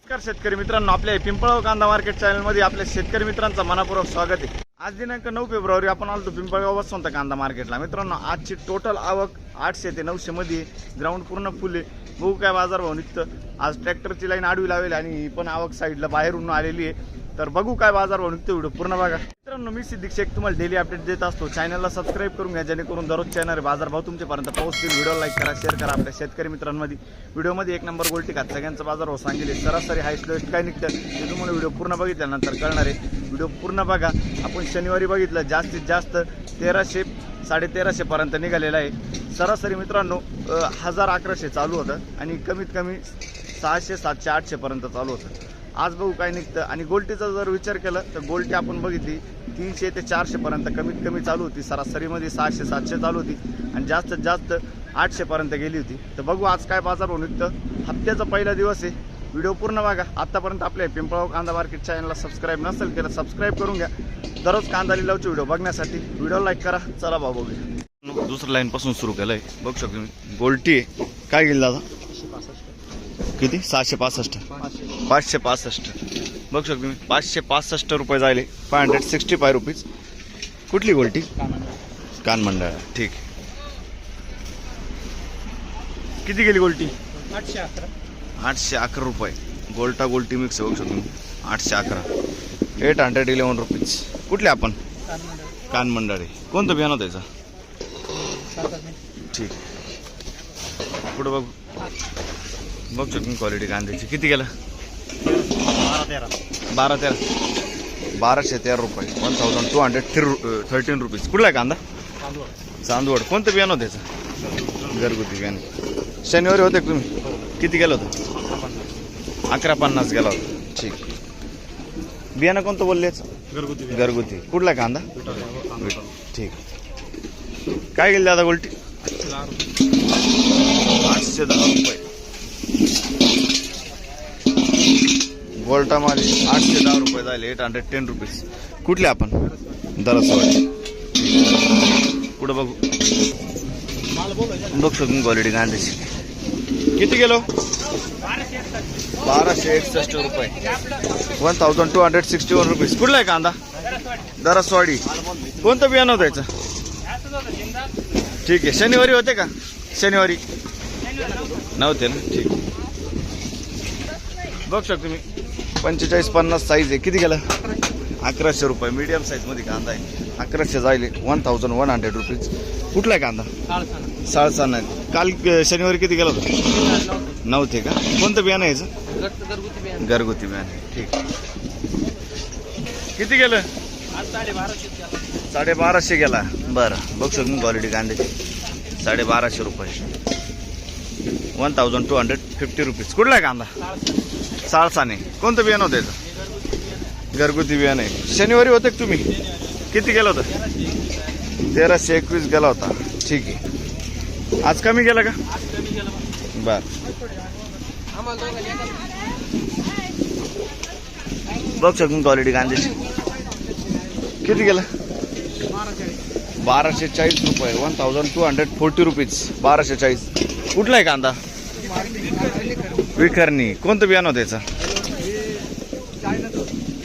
नमस्कार शेतकरी मित्रांनो, आपल्या पिंपळगाव कांदा मार्केट चॅनलमध्ये आपल्या शेतकरी मित्रांचं मनापूर्वक स्वागत आहे। आज दिनांक 9 फेब्रुवारी आपण आलो पिंपळगाव वसंत कांदा मार्केटला। मित्रांनो, आजची टोटल आवक 800 ते 900 मध्ये, ग्राउंड पूर्ण फुल आहे। बघू काय बाजार भाव निघतं। आज ट्रॅक्टरची लाईन आडवी लावली आणि पण आवक साईडला बाहेरून आलेली आहे, तर बघू काय बाजार भाव निघतो। व्हिडिओ पूर्ण बघा। मित्रांनो, मी सिद्दीक शेख तुम्हाला डेली अपडेट देत असतो। चॅनलला सबस्क्राईब करून घ्या, जेणेकरून दररोज चॅनल बाजार भाव तुमच्यापर्यंत पोहोचतील। व्हिडिओ लाईक करा, शेअर करा आपल्या शेतकरी मित्रांमध्ये। व्हिडिओमध्ये एक नंबर गोल्टी खात सगळ्यांचा बाजार भाव सांगितले, सरासरी हायस्ट लोएस्ट काय निघतं ते तुम्हाला व्हिडिओ पूर्ण बघितल्यानंतर कळणार आहे। व्हिडिओ पूर्ण बघा। आपण शनिवारी बघितलं, जास्तीत जास्त 1300 1350 पर्यंत निघालेला आहे। सरासरी मित्रांनो 1000-1100 चालू होतं आणि कमीत कमी 600 700 800 पर्यंत चालू होतं। आज बघू काय निघतं। आणि गोल्टीचा जर विचार केला तर गोल्टी आपण बघितली 300 ते 400 पर्यंत कमीत कमी चालू होती। सरासरीमध्ये 600 700 चालू होती आणि जास्तीत जास्त 800 पर्यंत गेली होती। तर बघू आज काय बाजार भाव निघतं। हप्त्याचा पहिला दिवस आहे। व्हिडिओ पूर्ण बघा। आतापर्यंत आपल्या पिंपळगाव कांदा मार्केट चॅनलला सबस्क्राईब नसेल केलं, सबस्क्राईब करून घ्या दररोज कांदा लिलावचे व्हिडिओ बघण्यासाठी। व्हिडिओ लाईक करा। चला भाऊ बघूया। दुसऱ्या लाईन पासून सुरू केलंय, बघू शकतो मी। गोल्टी आहे, काय गेली दादा? किती? 665 565 बघू शकतो मी। 565 रुपये जायले, 565 रुपीज। कुठली गोल्टी? कान मंडळ, ठीक। किती गेली गोल्टी? 811 रुपये। गोल्टा गोल्टी मिक्स बघू शकतो मी, 811 811 रुपीज। कुठले आपण? कान मंडळ। कोणतं बियाणं द्यायचं? ठीक। पुढे बघू बघू शकतो क्वालिटी कांद्याची। किती गेला? 1213 1213 रुपये, 1213 रुपीज। कुठला आहे कांदा? चांदवड। कोणतं बियाणं द्यायचं? घरगुती बियाणं। शनिवारी होते तुम्ही? किती गेलं होतं? 1150 गेला होता, ठीक। बियाणं कोणतं बोललेच? घरगुती। कुठला कांदा? ठीक। काय गेली दादा गोल्टी? 810 रुपये। गोल्टा माझे 810 रुपये झाले, 810 रुपीज। कुठले आपण? दरसवाडी। पुढे बघू बघ शकून क्वालिटी कांद्याची। किती गेलो? 1261 रुपये, 1261 रुपीज। कुठला आहे कांदा? दरसवाडी। कोणतं बियाणं द्यायचं? ठीक आहे। शनिवारी होते का? शनिवारी नव्हते ना, ठीक। बघ शकतो मी 45-50 साईज आहे। किती गेलं? 1100 रुपये। मीडियम साईज मध्ये कांदा आहे, 1100 जायले, 1100 रुपीज। कुठला आहे कांदा? साळसा नाही। काल शनिवारी किती गेलं होतं? नव्हते का? कोणतं बियाणं यायचं? घरगुती बियाणं, ठीक। किती गेलं? 1250 गेला, बरं। बघ शकतो क्वालिटी कांद्याची, 1250 रुपये, 1250 रुपीज। कुठला आहे कांदा? साळसाने। कोणतं बियाणं होतं याचं? घरगुती बियाणं आहे। शनिवारी होते तुम्ही? किती गेलं होतं? 1321 गेला होता, ठीक आहे। आज कमी गेला का? बर। बघ शकून क्वालिटी कांद्याची। किती गेलं? 1240 रुपये, 1240 रुपीज, 1240। कुठला आहे कांदा? विखरणी। कोणतं बियाणं होतं याचं?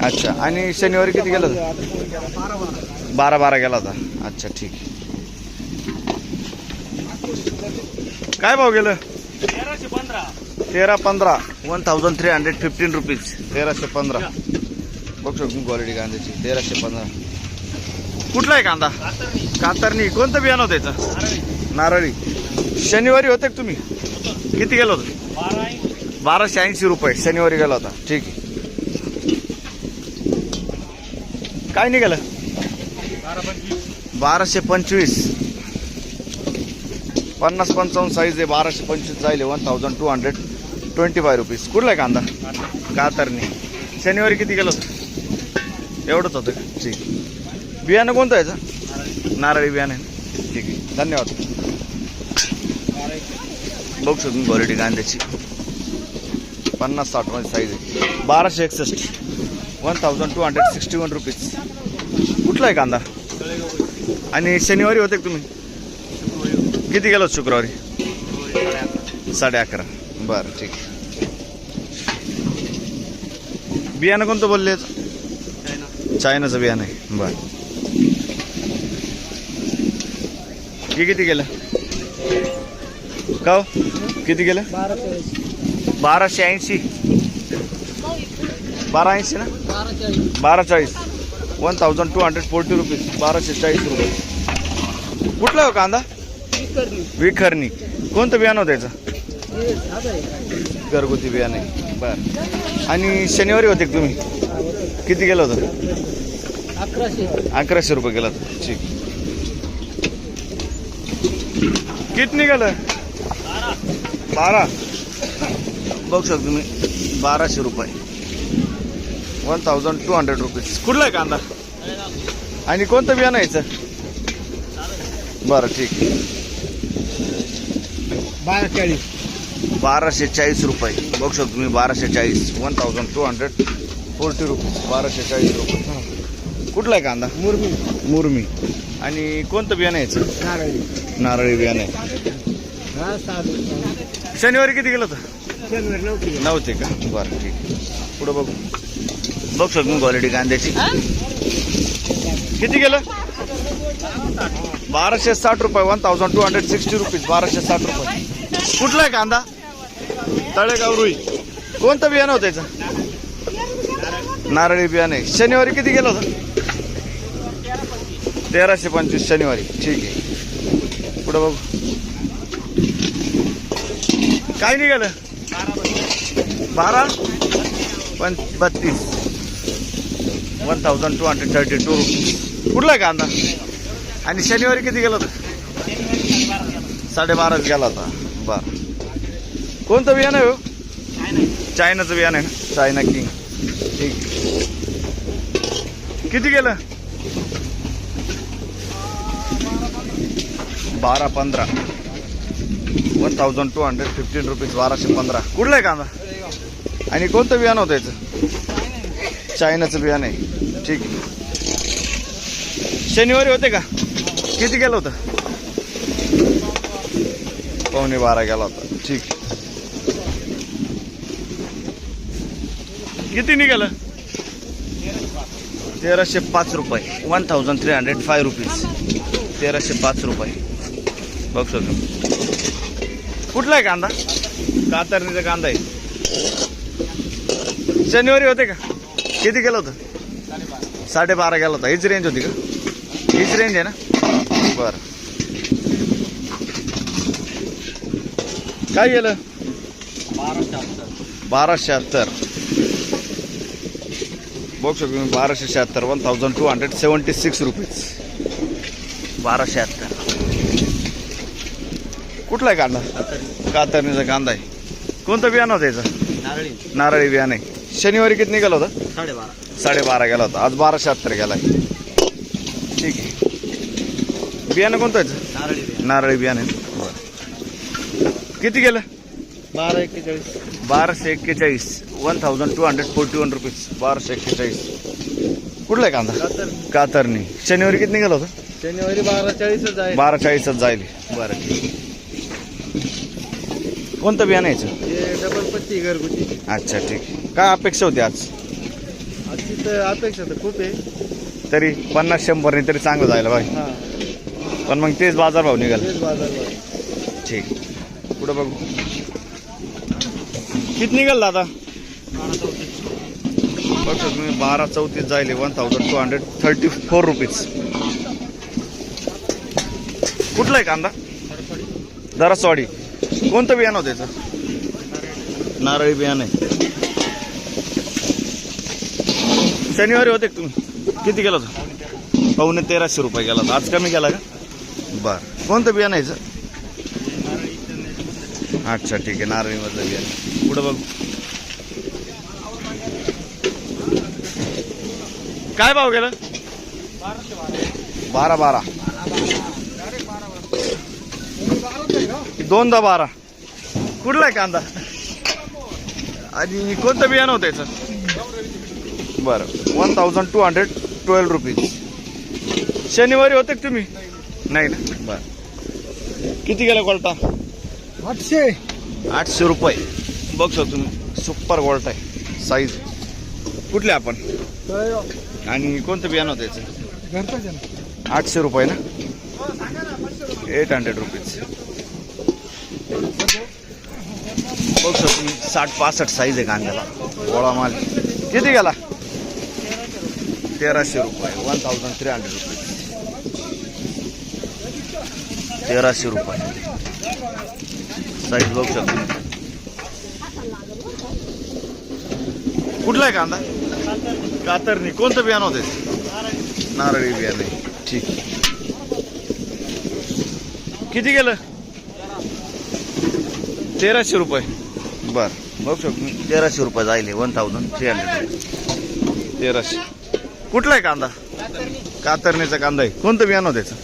अच्छा। आणि शनिवारी किती गेला होता? 12 गेला होता, अच्छा, ठीक। काय भाव गेलं? 1315 1315 रुपीज, 1315। बघ शकतो क्वालिटी कांद्याची, 1315। कुठला आहे कांदा? कातरणी। कोणतं बियाणं होतं याचं? नारळी। शनिवारी होते का तुम्ही? किती गेलं होतं? 1280 रुपये शनिवारी गेला होता, ठीक आहे। काय निघालं? 1225 50-55 साईज आहे, 1225 जायले, 1225 रुपीज। कुठला आहे कांदा? कातरणी। शनिवारी किती गेलं होतं? एवढंच होतं, ठीक। बियाणं कोणतं याचं? नारळी बियाणं, ठीक आहे, धन्यवाद। बघू शकतो क्वालिटी कांद्याची, 50-60 मध्ये साईज आहे, 1261 1261 रुपीज। कुठला आहे कांदा? आणि शनिवारी होते का तुम्ही? किती गेलो शुक्रवारी? 11:30, बरं, ठीक। बियाणं कोणतं बोलले? चायनाचं बियाणं आहे. बर, हे किती गेलं का हो? किती गेलं? 1280. 1280 ना? 1240. 1240 रुपीज. 1240 रुपये. कुठला हो कांदा? विखरणी. कोणतं बियाणं होतं त्याचं? घरगुती बियाणं आहे. बर, आणि शनिवारी होते का तुम्ही? किती गेलं होतं? 1100 रुपये गेला होता. ठीक. किती निघालं? 12. बघू शकतो तुम्ही, 1200 रुपये. 1200 रुपीज. कुठला आहे कांदा? आणि कोणतं बियाणं यायचं? बरं, ठीक. 1240 रुपये. बघू शकतो तुम्ही, 1240. 1240 रुपीज. 1240 रुपये. कुठला आहे कांदा? मुरमी. आणि कोणतं बियाणं यायचं? नारळी बियाणं आहे. शनिवारी किती गेलं होतं? नव्हते का? बरं, ठीक. पुढं बघू शकतो क्वालिटी कांद्याची. किती गेलं? 1260 रुपये. 1260 रुपीज. 1260 रुपये. कुठला आहे कांदा? तळेगाव रुई. कोणतं बियाणं होतं याचं? नारळी बियाणं आहे. शनिवारी किती गेलं होतं? 1325 शनिवारी. ठीक आहे. पुढं बघू. काय निघालं? 1232. 1232 रुपीज. कुठला आहे कांदा? आणि शनिवारी किती गेला होता? 12.5 गेला होता. बरं, कोणतं बियाणं आहे हो? चायनाचं बियाणं आहे ना? China king. ठीक. किती गेलं? 1215. 1215 रुपीज. 1215. कुठला आहे कांदा? आणि कोणतं बियाणं होतं याचं? चायनाचं बियाणं आहे. ठीक. शनिवारी होते का? किती गेलं होतं? 11:15 गेला होता. ठीक. किती निघालं? 1305 रुपये. 1305 रुपीज. 1305 रुपये. बघ शकतो. कुठला आहे कांदा? कातरणीचा कांदा आहे. शनिवारी होते का? किती गेलं होतं? 12.5 गेला होता. हीच रेंज होती का? हीच रेंज आहे ना? बरं. काय गेलं? 1276. बघू शकतो मी, 1276. 1276 रुपीज. 1276. कुठला आहे कांदा? कातरणीचा कांदा आहे. कोणतं बियाणं होतं याचं? नारळी बियाणं आहे. शनिवारी किती निघाला होता? 12.5 गेला होता. आज 1276 गेला आहे. ठीक आहे. बियाणं कोणतं याचं? नारळी बियाणं आहे. किती गेलं? 1241. 1241 रुपीज. 1241. कुठला आहे कांदा? कातरणी. शनिवारी किती निघाला होता? शनिवारी 1240 1240 जाईल. बरं, ठीक. कोणतं बियाणं यायचं? डबल पत्ती घरगुती. अच्छा, ठीक. काय अपेक्षा होती आज? आजची तर अपेक्षा तर खूप आहे. तरी 50-100 तरी चांगलं जायला भाई. पण मग तेच बाजारभाव निघाल. ठीक. पुढं बघू. किती निघाल दादा? 1234 जायले. 1234 रुपीज. कुठला आहे कांदा? दरसवाडी. कोणतं बियाणं होतं त्याचं? नारळी बियाणं आहे. शनिवारी होते का तुम्ही? किती गेला होता? 1350 रुपये गेला होता. आज कमी गेला का? बरं. कोणतं बियाणं यायचं? अच्छा, ठीक आहे. नारळीमधलं बियाणं. पुढं बघ. काय भाव गेला? 12. 2-12. कुठला आहे कांदा? आणि कोणतं बियाणं होतं याचं? बरं. 1212 रुपीज. शनिवारी होते का तुम्ही? नाही ना? बरं. किती गेला कोलटा? 800 रुपये. बघ शकतो तुम्ही, सुपर गोल्ट आहे. साईज कुठले आपण आणि कोणतं बियाणं होतं याचं? 800 रुपये ना, 800 रुपीज. बघ सर तुम्ही 60-65 साईज आहे कांद्याला. गोळा माल किती गेला? 1300 रुपये, 1300 रुपये. 1300 रुपये साईज बघू शकतो. कुठला आहे कांदा? कातरणी. कोणतं बियाणं होते? नारळी बियाणे. ठीक. किती गेलं? 1300 रुपये. बर बघू शकतो 1300 रुपये जाईल. 1300. 1300. कुठला आहे कांदा? कातरणीचा कांदा आहे. कोणतं बियाणं होतं त्याचं?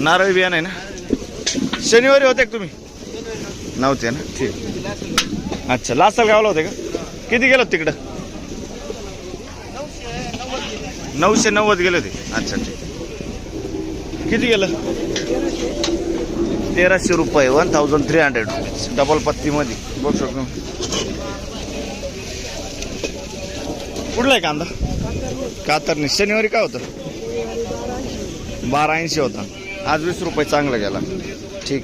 नारळी बियाणं आहे ना. शनिवारी होते का तुम्ही? नव्हते ना. ठीक. अच्छा लास्ट गावला होते का? किती गेलो तिकडं? 990 गेले होते. अच्छा ठीक. किती गेलं? 1300 रुपये, 1300 रुपीज. डबल पत्तीमध्ये बघू शकतो. कुठला आहे कांदा? कातरणी. शनिवारी काय होतं? 1280 होता. आज 20 रुपये चांगला गेला. ठीक.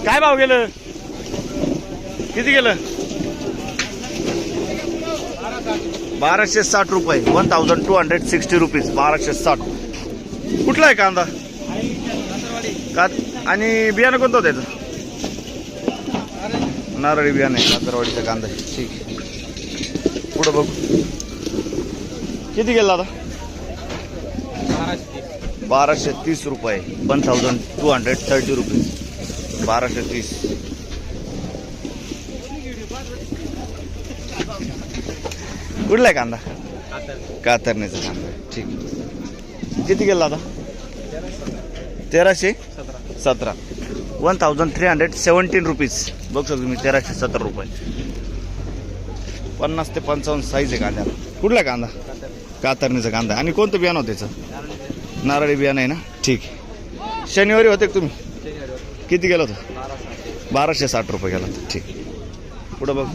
काय भाव गेलं? किती गेलं? 1260 रुपये, 1260 रुपीज. 1260. कुठला आहे कांदा? आणि बियाणं कोणतं होतं याचं? नारळी बियाणं आहे. कातरवाडीचा कांदा आहे. ठीक आहे. पुढं बघू. किती गेला आता? 1230 रुपये, 1230 रुपीज. 1230. कुठला आहे कांदा? कातरणीचा कांदा. ठीक. किती गेला आता? 1317. 1317 रुपीज. बघू शकतो तुम्ही. 1317 रुपये. 50 ते 55 साईज आहे कांद्याला. कुठला आहे कांदा? कातरणीचा कांदा. आणि कोणतं बियाणं होतं त्याचं? नारळी बियाणं आहे ना. ठीक. शनिवारी होते का तुम्ही? किती गेलं होतं? 1260 रुपये गेला. ठीक. पुढं बघ.